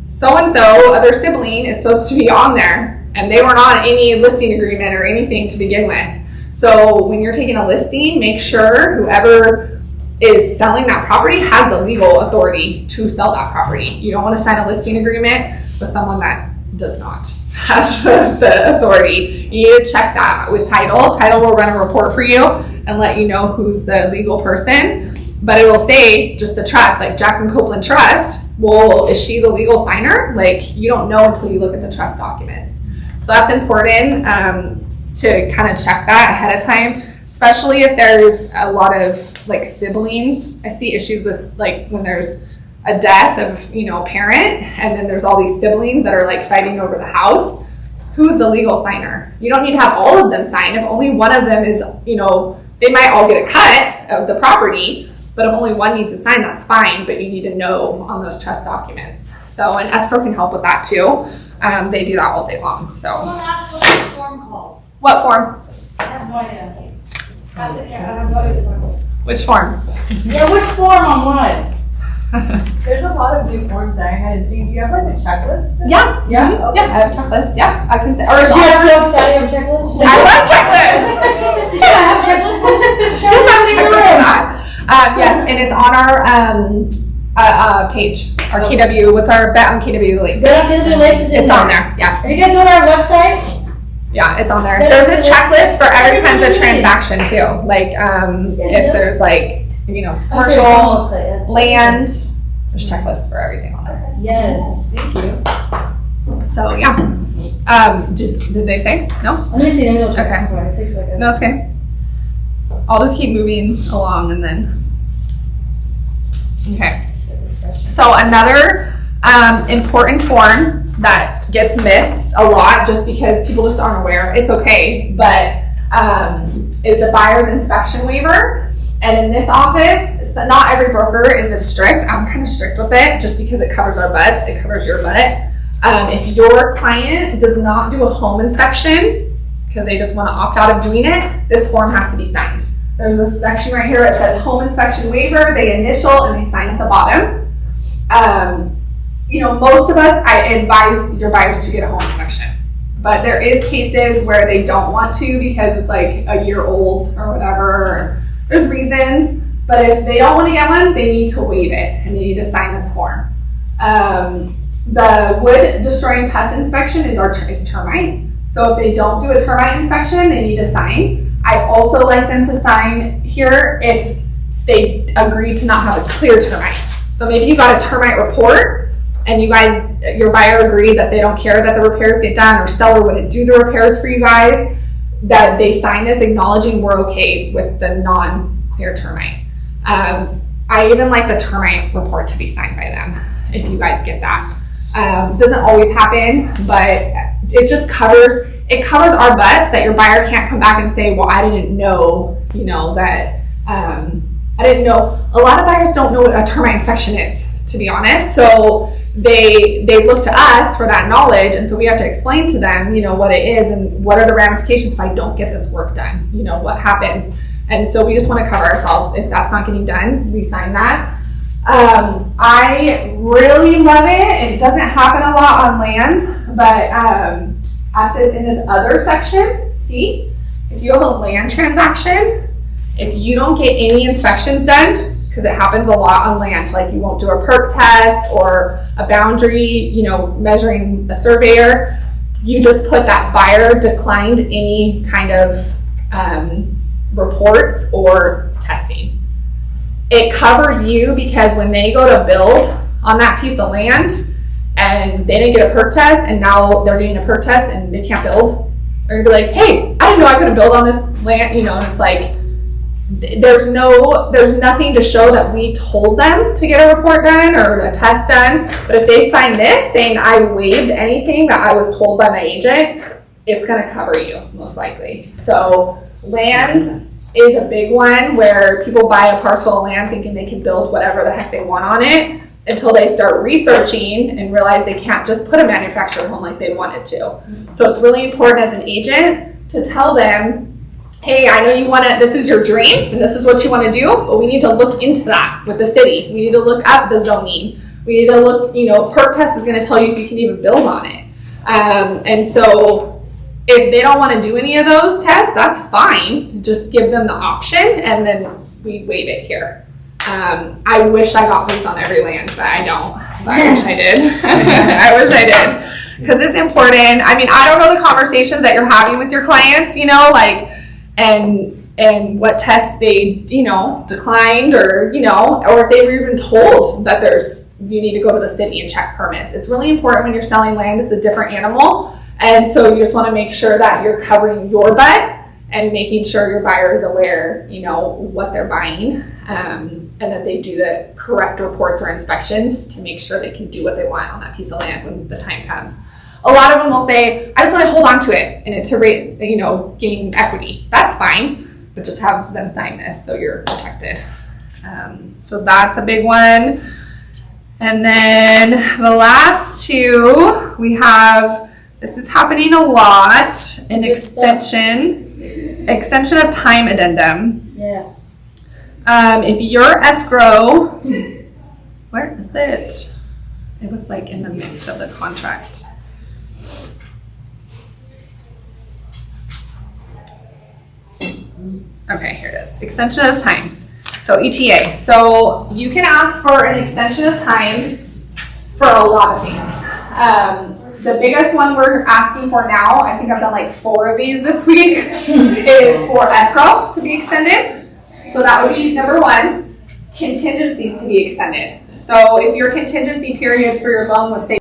so-and-so, other sibling, is supposed to be on there, and they weren't on any listing agreement or anything to begin with. So when you're taking a listing, make sure whoever is selling that property has the legal authority to sell that property. You don't want to sign a listing agreement with someone that does not have the authority. You need to check that with title. Title will run a report for you and let you know who's the legal person. But it will say just the trust, like Jacqueline Copeland Trust. Well, is she the legal signer? Like, you don't know until you look at the trust documents. So that's important to kind of check that ahead of time, especially if there's a lot of like siblings. I see issues with like when there's a death of, you know, a parent, and then there's all these siblings that are like fighting over the house. Who's the legal signer? You don't need to have all of them sign. If only one of them is, you know, they might all get a cut of the property, but if only one needs to sign, that's fine, but you need to know on those trust documents. So, and escrow can help with that too. They do that all day long, so. I want to ask what's the form called? What form? I have no idea. Ask it, I have no idea. Which form? Yeah, which form on what? There's a lot of new forms that I hadn't seen. Do you have like a checklist? Yeah. Yeah? Mhm. Okay. Yeah, I have a checklist. Yeah, I can say. Or You got so excited, you have a checklist? I love checklists. Yeah, I have a checklist. Yes, I have a checklist for that. Yes, and it's on our page, our KW. What's our bet on KW Lakes? Go to KW Lakes is in It's on there. Yeah, If you guys go to our website, yeah, it's on there. Go to There's a KW checklist for every kinds of Lakes. transaction too. Like if there's like, you know, I'm sorry, commercial website, yes. land, there's checklists for everything on there. Yes. Thank you. So yeah. Did they say no? Let me see, let me go check. Okay. I'm sorry, it takes like a. No, it's okay. I'll just keep moving along and then. Okay. So another important form that gets missed a lot just because people just aren't aware, it's okay, but is the buyer's inspection waiver. And in this office, so not every broker is as strict. I'm kind of strict with it just because it covers our butts, it covers your butt. If your client does not do a home inspection because they just want to opt out of doing it, this form has to be signed. There's a section right here that says home inspection waiver, they initial and they sign at the bottom. You know, most of us, I advise your buyers to get a home inspection. But there is cases where they don't want to because it's like a year old or whatever. Or there's reasons. But if they don't want to get one, they need to waive it and they need to sign this form. The wood destroying pest inspection is termite. So if they don't do a termite inspection, they need to sign. I also like them to sign here if they agree to not have a clear termite. So maybe you got a termite report and you guys, your buyer agreed that they don't care that the repairs get done, or seller wouldn't do the repairs for you guys, that they sign this acknowledging we're okay with the non-clear termite. I even like the termite report to be signed by them, if you guys get that. Doesn't always happen, but it just covers our butts that your buyer can't come back and say, well, I didn't know, you know, that, I didn't know. A lot of buyers don't know what a termite inspection is, to be honest. So they look to us for that knowledge, and so we have to explain to them, you know, what it is and what are the ramifications if I don't get this work done, you know, what happens. And so we just want to cover ourselves. If that's not getting done, we sign that. I really love it. It doesn't happen a lot on land, but in this other section, see, if you have a land transaction, if you don't get any inspections done, because it happens a lot on land, like you won't do a perk test or a boundary, measuring a surveyor, you just put that buyer declined any kind of reports or testing. It covers you because when they go to build on that piece of land and they didn't get a perk test and now they're getting a perk test and they can't build, they're gonna be like, hey, I didn't know I couldn't build on this land, and it's like, there's nothing to show that we told them to get a report done or a test done. But if they sign this saying I waived anything that I was told by my agent, it's going to cover you most likely. So land is a big one where people buy a parcel of land thinking they can build whatever the heck they want on it until they start researching and realize they can't just put a manufactured home like they wanted to. So it's really important as an agent to tell them, hey, I know you want to, this is your dream and this is what you want to do, but we need to look into that with the city. We need to look up the zoning. We need to look, perk test is going to tell you if you can even build on it. And so if they don't want to do any of those tests, that's fine. Just give them the option and then we waive it here. I wish I got these on every land, but I don't. But I wish I did. I wish I did. Because it's important. I mean, I don't know the conversations that you're having with your clients, and what tests they, declined or if they were even told that you need to go to the city and check permits. It's really important when you're selling land. It's a different animal. And so you just want to make sure that you're covering your butt and making sure your buyer is aware, what they're buying, and that they do the correct reports or inspections to make sure they can do what they want on that piece of land when the time comes. A lot of them will say, I just want to hold on to it and to gain equity. That's fine, but just have them sign this so you're protected. So that's a big one. And then the last two, we have, this is happening a lot, an extension of time addendum. Yes. If your escrow, where is it? It was like in the mix of the contract. Okay, here it is. Extension of time. So ETA. So you can ask for an extension of time for a lot of things. The biggest one we're asking for now, I think I've done like 4 of these this week, is for escrow to be extended. So that would be number 1. Contingencies to be extended. So if your contingency periods for your loan was, say,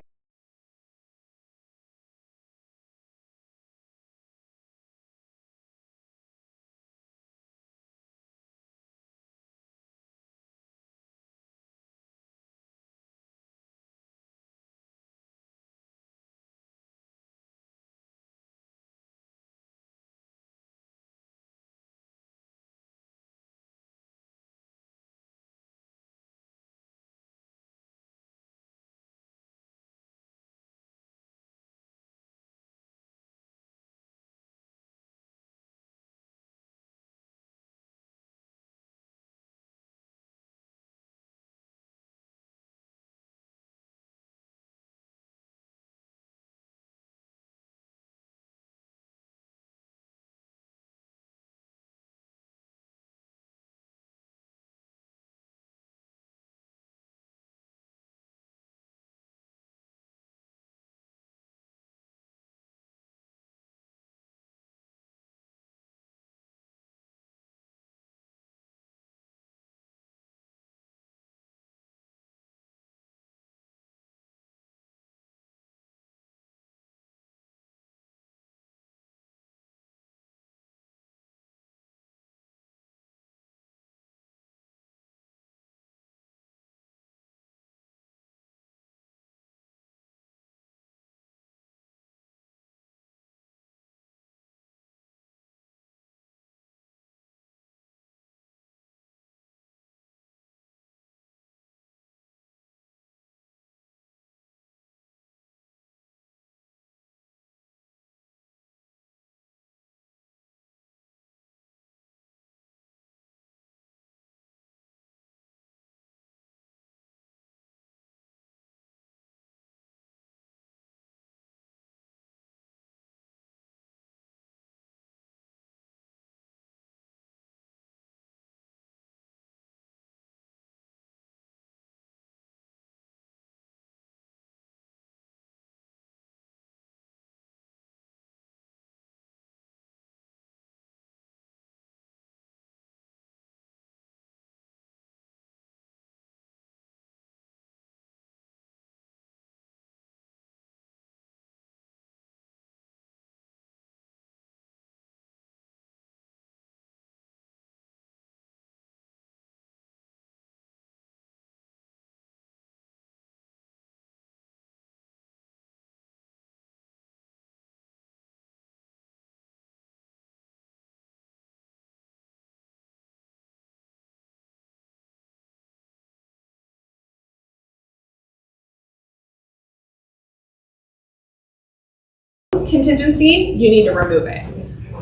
contingency, you need to remove it.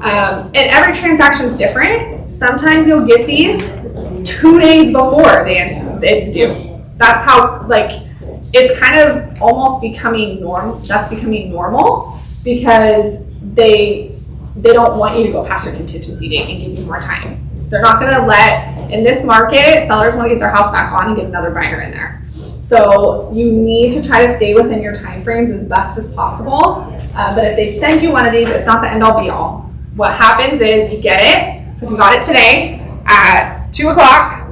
And every transaction is different. Sometimes you'll get these 2 days before it's due. That's how, like, it's kind of almost becoming normal because they don't want you to go past your contingency date and give you more time. They're not going to let, in this market, sellers want to get their house back on and get another buyer in there. So you need to try to stay within your time frames as best as possible. But if they send you one of these, it's not the end all be all. What happens is you get it. So if you got it today at 2 o'clock,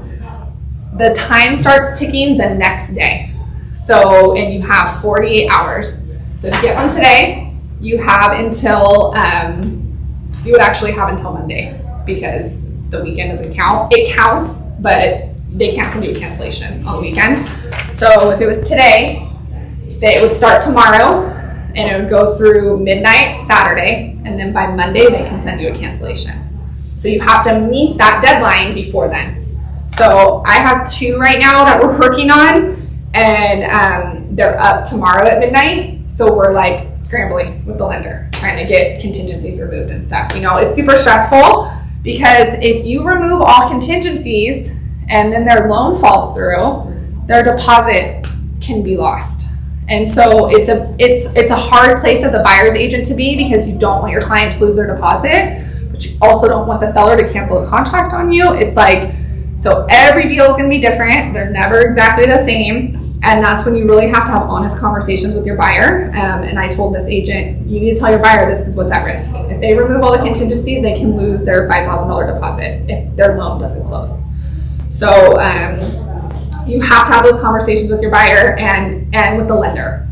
the time starts ticking the next day. So, and you have 48 hours. So if you get one today, you have until, you would actually have until Monday because the weekend doesn't count. It counts, but they can't send you a cancellation on the weekend. So if it was today, it would start tomorrow and it would go through midnight Saturday, and then by Monday they can send you a cancellation. So you have to meet that deadline before then. So I have 2 right now that we're working on, and they're up tomorrow at midnight. So we're like scrambling with the lender, trying to get contingencies removed and stuff. You know, it's super stressful because if you remove all contingencies and then their loan falls through, their deposit can be lost. And so it's a hard place as a buyer's agent to be because you don't want your client to lose their deposit, but you also don't want the seller to cancel a contract on you. It's like, so every deal is going to be different. They're never exactly the same. And that's when you really have to have honest conversations with your buyer. And I told this agent, you need to tell your buyer this is what's at risk. If they remove all the contingencies, they can lose their $5,000 deposit if their loan doesn't close. So you have to have those conversations with your buyer and with the lender.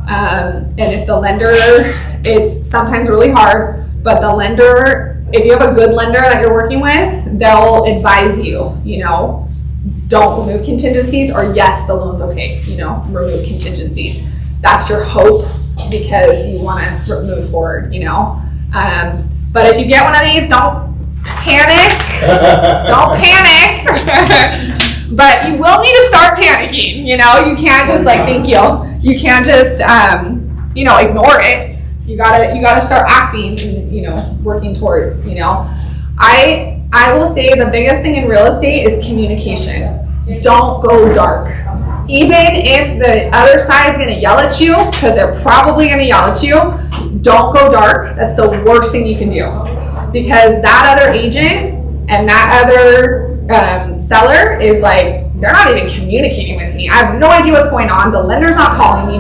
And if the lender, it's sometimes really hard, but the lender, if you have a good lender that you're working with, they'll advise you, you know, don't remove contingencies, or yes, the loan's okay, you know, remove contingencies. That's your hope because you want to move forward, you know. But if you get one of these, don't panic. Don't panic. But you will need to start panicking, you know. You can't just like, thank you. You can't just, you know, ignore it. You gotta start acting and, you know, working towards, you know. I will say the biggest thing in real estate is communication. Don't go dark. Even if the other side is going to yell at you, because they're probably going to yell at you, don't go dark. That's the worst thing you can do. Because that other agent and that other seller is like, they're not even communicating with me. I have no idea what's going on. The lender's not calling me.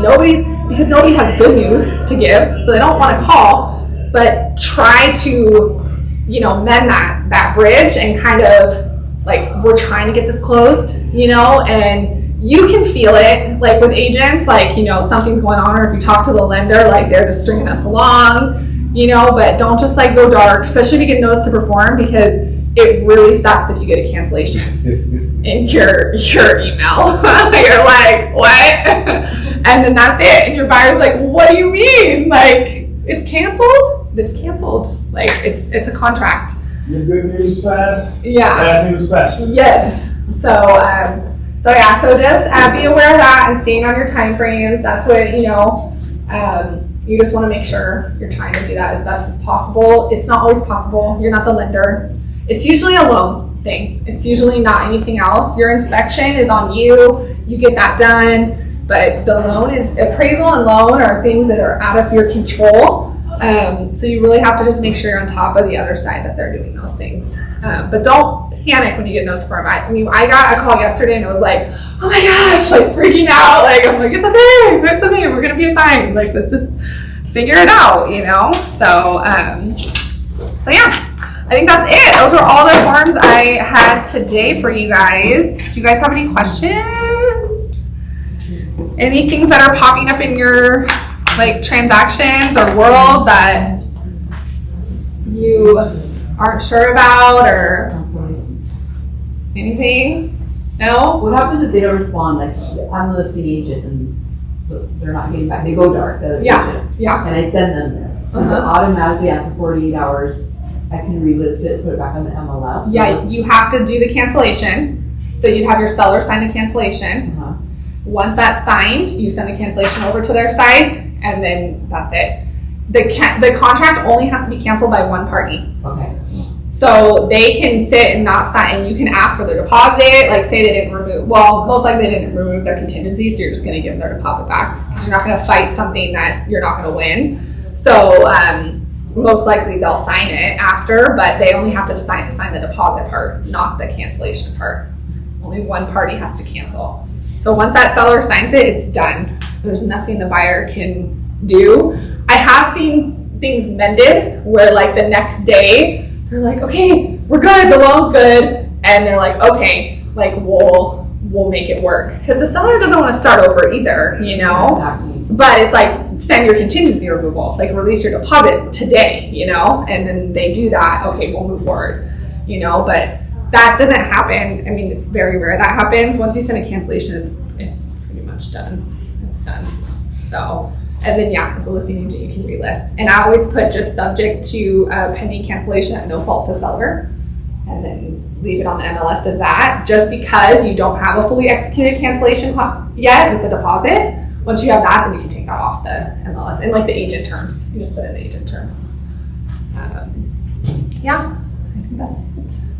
Because nobody has good news to give, so they don't want to call. But try to, you know, mend that bridge and kind of like, we're trying to get this closed, you know, and you can feel it, like with agents, like, you know, something's going on, or if you talk to the lender, like they're just stringing us along, you know, but don't just like go dark, especially if you get notice to perform, because it really sucks if you get a cancellation in your email. You're like, what? And then that's it. And your buyer's like, what do you mean? Like, it's canceled? It's canceled. Like, it's a contract. Your good news fast. Yeah. Bad news fast. Yes. So just be aware of that and staying on your time frames. That's what, you know, you just want to make sure you're trying to do that as best as possible. It's not always possible. You're not the lender. It's usually a loan thing. It's usually not anything else. Your inspection is on you. You get that done. But the loan is, appraisal and loan are things that are out of your control. So you really have to just make sure you're on top of the other side that they're doing those things. But don't panic when you get notice form. I mean, I got a call yesterday and it was like, oh my gosh, like freaking out. Like, I'm like, it's okay, we're gonna be fine. Like, let's just figure it out, you know? So yeah, I think that's it. Those are all the forms I had today for you guys. Do you guys have any questions? Any things that are popping up in your like transactions or world that you aren't sure about or anything? No? What happens if they don't respond? Like, I'm a listing agent and they're not getting back. They go dark, the other agent. Yeah. And I send them this. Does it automatically, after 48 hours, I can relist it, put it back on the MLS? Yeah, you have to do the cancellation. So you'd have your seller sign the cancellation. Once that's signed, you send the cancellation over to their side, and then that's it. the contract only has to be canceled by one party. Okay. So they can sit and not sign, and you can ask for their deposit, like say they didn't remove, well, most likely they didn't remove their contingency, so you're just gonna give them their deposit back. Because you're not gonna fight something that you're not gonna win. So, most likely they'll sign it after, but they only have to decide to sign the deposit part, not the cancellation part. Only one party has to cancel. So once that seller signs it, it's done. There's nothing the buyer can do. I have seen things mended where like the next day, they're like, okay, we're good, the loan's good. And they're like, okay, like we'll make it work. Because the seller doesn't want to start over either, you know? Exactly. But it's like, send your contingency removal, like release your deposit today, you know? And then they do that, okay, we'll move forward, you know? But that doesn't happen. I mean, it's very rare that happens. Once you send a cancellation, it's pretty much done. It's done. So, and then yeah, as a listing agent, you can relist. And I always put just subject to pending cancellation at no fault to seller, and then leave it on the MLS as that, just because you don't have a fully executed cancellation yet with the deposit. Once you have that, then you can take that off the MLS and like the agent terms. You just put in the agent terms. Yeah, I think that's it.